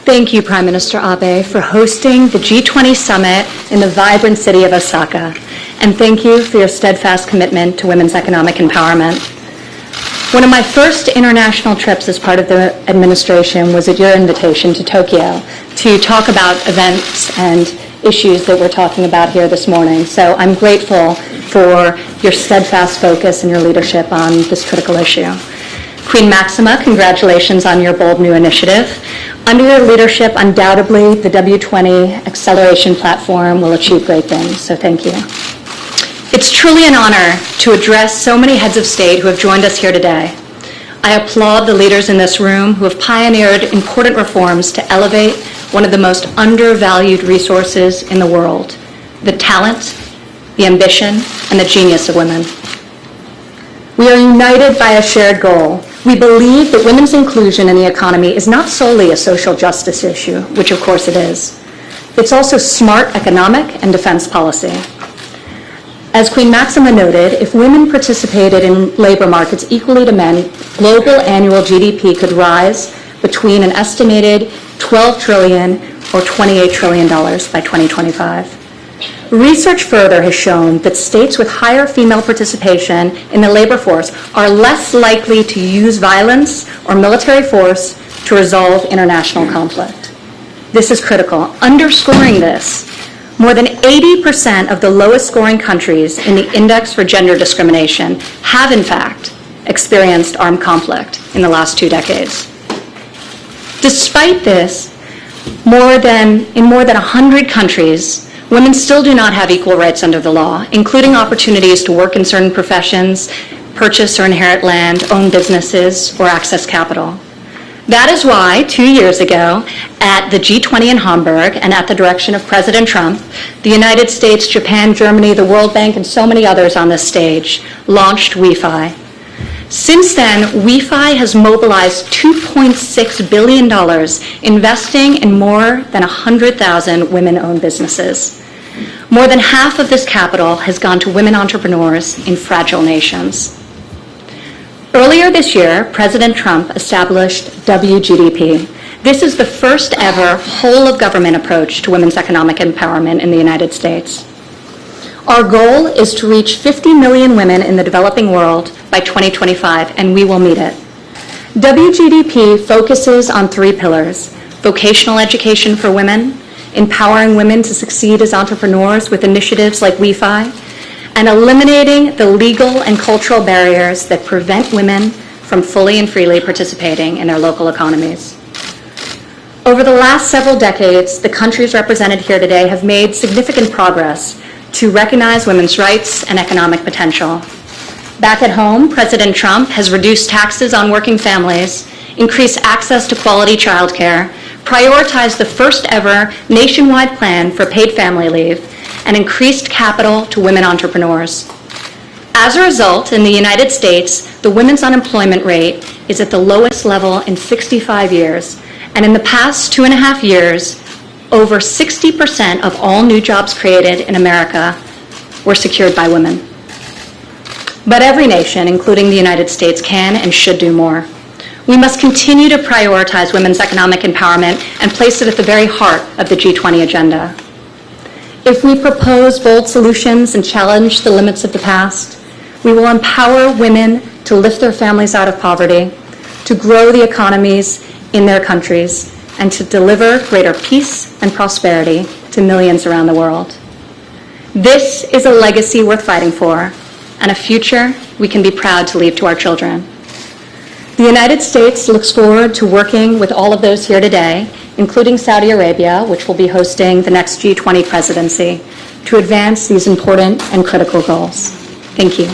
Thank you, Prime Minister Abe, for hosting the G20 summit in the vibrant city of Osaka. And thank you for your steadfast commitment to women's economic empowerment. One of my first international trips as part of the administration was at your invitation to Tokyo to talk about events and issues that we're talking about here this morning. So I'm grateful for your steadfast focus and your leadership on this critical issue. Queen Maxima, congratulations on your bold new initiative. Under your leadership, undoubtedly, the W20 acceleration platform will achieve great things, so thank you. It's truly an honor to address so many heads of state who have joined us here today. I applaud the leaders in this room who have pioneered important reforms to elevate one of the most undervalued resources in the world, the talent, the ambition, and the genius of women. We are united by a shared goal. We believe that women's inclusion in the economy is not solely a social justice issue, which of course it is. It's also smart economic and defense policy. As Queen Maxima noted, if women participated in labor markets equally to men, global annual GDP could rise between an estimated $12 trillion or $28 trillion by 2025. Research further has shown that states with higher female participation in the labor force are less likely to use violence or military force to resolve international conflict. This is critical. Underscoring this, more than 80% of the lowest scoring countries in the Index for Gender Discrimination have, in fact, experienced armed conflict in the last 2 decades. Despite this, in more than 100 countries, women still do not have equal rights under the law, including opportunities to work in certain professions, purchase or inherit land, own businesses, or access capital. That is why 2 years ago, at the G20 in Hamburg and at the direction of President Trump, the United States, Japan, Germany, the World Bank, and so many others on this stage launched WeFi. Since then, WeFi has mobilized $2.6 billion, investing in more than 100,000 women-owned businesses. More than half of this capital has gone to women entrepreneurs in fragile nations. Earlier this year, President Trump established WGDP. This is the first ever whole-of-government approach to women's economic empowerment in the United States. Our goal is to reach 50 million women in the developing world by 2025, and we will meet it. WGDP focuses on 3 pillars: vocational education for women, empowering women to succeed as entrepreneurs with initiatives like WeFi, and eliminating the legal and cultural barriers that prevent women from fully and freely participating in their local economies. Over the last several decades, the countries represented here today have made significant progress to recognize women's rights and economic potential. Back at home, President Trump has reduced taxes on working families, increased access to quality childcare, prioritized the first ever nationwide plan for paid family leave, and increased capital to women entrepreneurs. As a result, in the United States, the women's unemployment rate is at the lowest level in 65 years, and in the past 2.5 years, over 60% of all new jobs created in America were secured by women. But every nation, including the United States, can and should do more. We must continue to prioritize women's economic empowerment and place it at the very heart of the G20 agenda. If we propose bold solutions and challenge the limits of the past, we will empower women to lift their families out of poverty, to grow the economies in their countries, and to deliver greater peace and prosperity to millions around the world. This is a legacy worth fighting for, and a future we can be proud to leave to our children. The United States looks forward to working with all of those here today, including Saudi Arabia, which will be hosting the next G20 presidency, to advance these important and critical goals. Thank you.